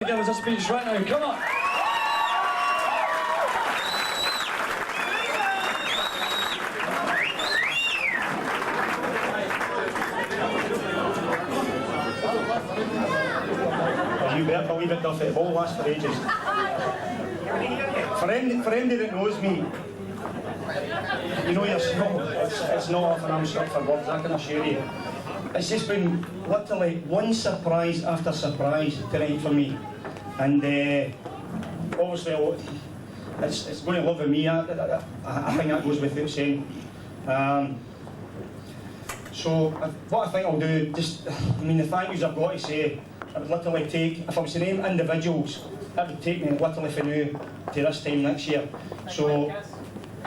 Give us a speech right now, come on! You better believe it, Duff, it won't last for ages. For anybody that knows me, you know yourself, it's not often I'm stuck for words, I can assure you. It's just been literally one surprise after surprise tonight for me. And obviously it's going to live with me, I think that goes without saying. So what I think I'll do, the thank yous I've got to say, it would literally take, if I was to name individuals, it would take me literally from now to this time next year. So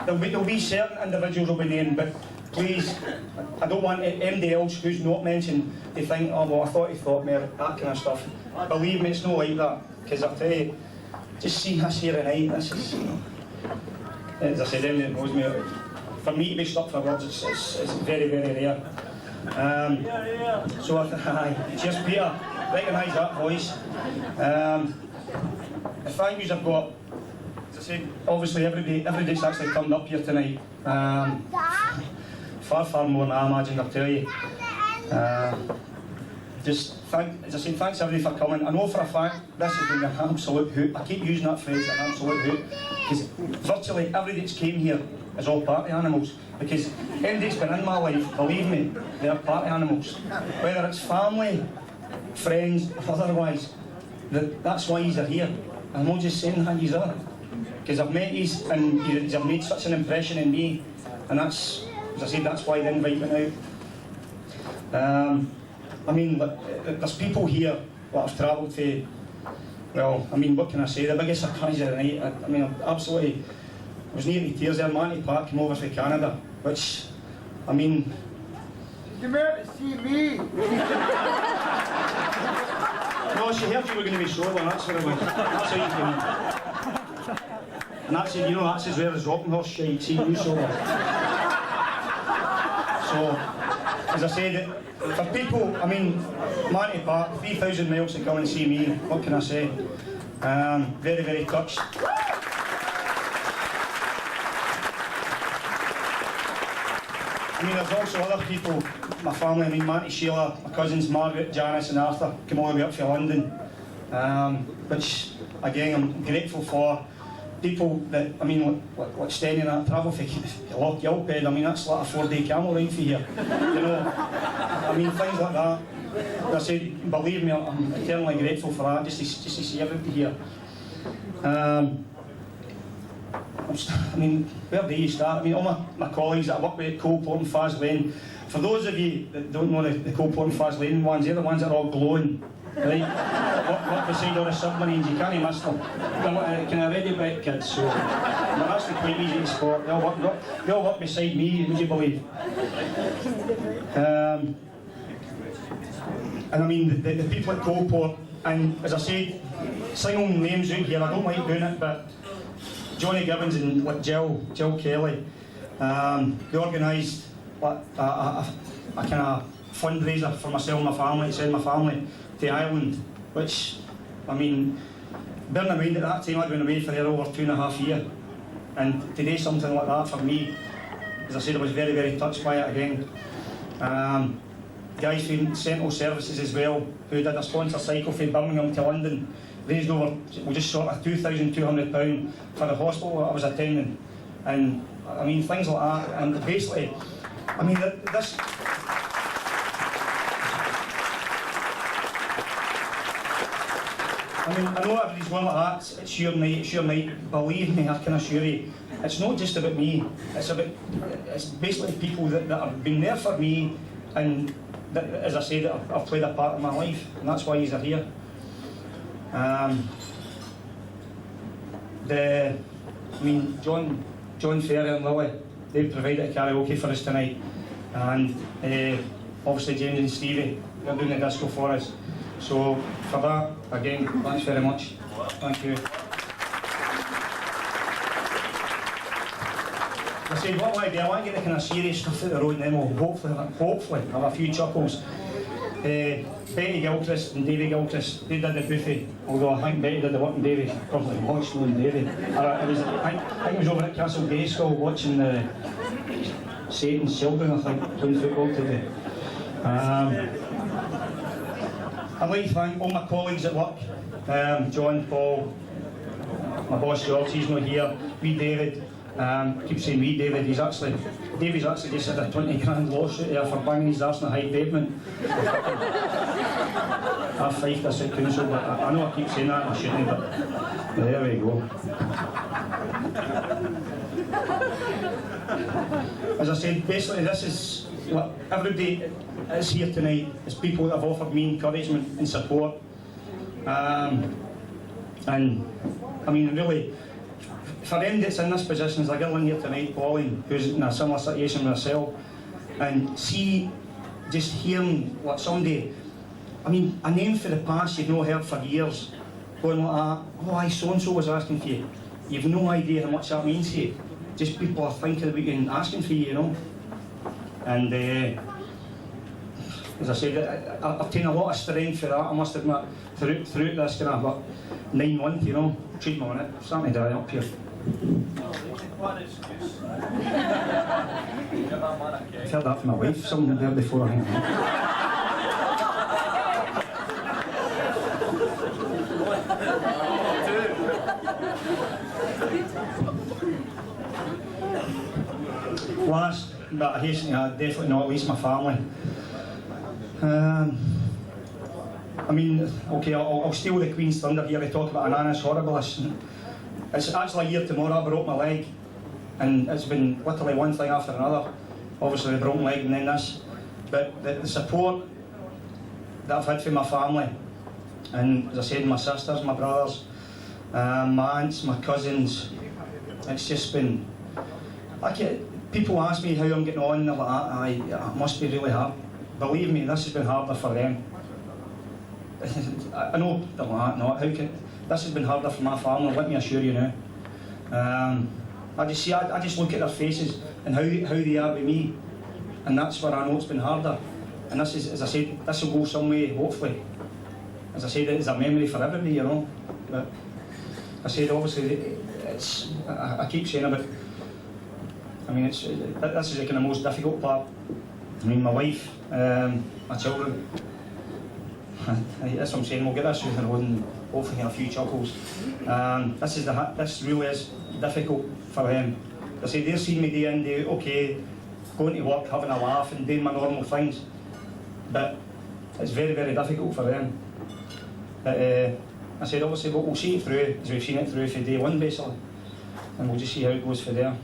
there'll be certain individuals will be named, but please, I don't want anybody else who's not mentioned to think, oh well, I thought he thought me, that kind of stuff. Believe me, it's not like that, because I'll tell you, just seeing this here tonight, this is, as I said, anybody that knows me, for me to be stuck for words, it's very, very rare. So cheers Peter, recognise that voice. The thank yous I've got, as I said, obviously everybody's actually turned up here tonight. Far more than I imagined, I'll tell you. As I said, thanks everybody for coming. I know for a fact this has been an absolute hoot. I keep using that phrase, an absolute hoot, because virtually everybody that's came here is all party animals. Because anybody that's been in my life, believe me, they're party animals. Whether it's family, friends, or otherwise, that's why you're here. I'm not just saying that you are, because I've met you and you've made such an impression on me, and that's, as I said, that's why the invite went out. There's people here that I've travelled to, well, what can I say, the biggest surprise of the night, I was near to tears there. Clarke came over from Canada, which, You meant to see me! No, she heard you were going to be sober, that's what it was. That's how you came in. And that's it, that's where his rocking horse shite, see you sober. So, as I said, for people, Monty Park, 3,000 miles to come and see me, what can I say? Very, very touched. There's also other people, my family, Matty, Sheila, my cousins Margaret, Janice and Arthur, come all the way up from London. Which, again, I'm grateful for. People that, like Stenny and that, travel from Loch Gilphead, that's like a 4-day camel ride for here. Things like that. As I said, believe me, I'm eternally grateful for that, just to see everybody here. Where do you start? All my colleagues that I work with at Coalport and Faz Lane, for those of you that don't know the Coalport and Faz Lane ones, they're the ones that are all glowing, right? Work beside all the submarines, you can't miss them. They're kind of ready wet kids, so they're actually quite easy to spot. They all work beside me, would you believe? The people at Coalport, and as I said, single names out here, I don't like doing it, but Johnny Gibbons and Jill Kelly, they organised a kind of fundraiser for myself and my family, to send my family to Ireland, which, bearing in mind at that time I'd been away for there over 2.5 years, and to do something like that for me, as I said, I was very, very touched by it again. Guys from Central Services as well, who did a sponsor cycle from Birmingham to London, raised over, just short of £2,200 for the hospital that I was attending, and things like that, and basically, this. I know everybody's going like that, it's your night, believe me, I can assure you, it's not just about me, it's basically people that have been there for me, and that, as I said, I've played a part in my life, and that's why you're here. John Ferry and Lily, they provided a karaoke for us tonight, and obviously James and Stevie, they're doing the disco for us. So for that, again, thanks very much. Thank you. I said, what will I do? I want to get the kind of serious stuff out the road, and then we'll hopefully have a few chuckles. Betty Gilchrist and Davy Gilchrist, they did the Buffy, although I think Betty did the work in Davy, probably watched on Davy. I think it was over at Castle Grayskull watching Satan's children, I think, playing football today. I'd like to thank all my colleagues at work, John, Paul, my boss George, he's not here, wee David, keep saying wee David, Davy's actually just had a 20 grand lawsuit here for banging his arse on the high pavement. I fifed this at council, but I know I keep saying that, I shouldn't, but there we go. As I said, basically this is what everybody is here tonight. It's people that have offered me encouragement and support. And I mean, really, for anyone that's in this position, there's a girl in here tonight, Pauline, who's in a similar situation with herself, and see, just hearing what somebody, I mean, a name for the past you've not heard for years, going like that, oh, aye, so-and-so was asking for you. You've no idea how much that means to you. Just people are thinking about you and asking for you, you know. And as I said, I've taken a lot of strength for that, I must admit, throughout this kind of 9 months, you know. Treat me on it, starting to dry up here. I've heard that from my wife, something there before I think. Last, but I hasten to add, definitely not least my family. I mean, okay, I'll steal the Queen's thunder here to talk about an annus horribilis. It's actually a year tomorrow I broke my leg, and it's been literally one thing after another. Obviously the broken leg and then this, but the support that I've had from my family, and as I said, my sisters, my brothers, my aunts, my cousins, it's just been, people ask me how I'm getting on, and they're like, I must be really hard. Believe me, this has been harder for them. I know they're like, no, this has been harder for my family, let me assure you now. I just look at their faces and how they are with me, and that's where I know it's been harder. And this is, as I said, this will go some way, hopefully. As I said, it's a memory for everybody, you know. But I said, obviously, I keep saying about, I mean, this is the kind of most difficult part. I mean, my wife, my children, that's what I'm saying, we'll get this through the road and hopefully have a few chuckles. This really is difficult for them. I say they're seeing me day in, day out, okay, going to work, having a laugh and doing my normal things, but it's very, very difficult for them. But I said, obviously, we'll see it through, as we've seen it through for day one, basically, and we'll just see how it goes for there.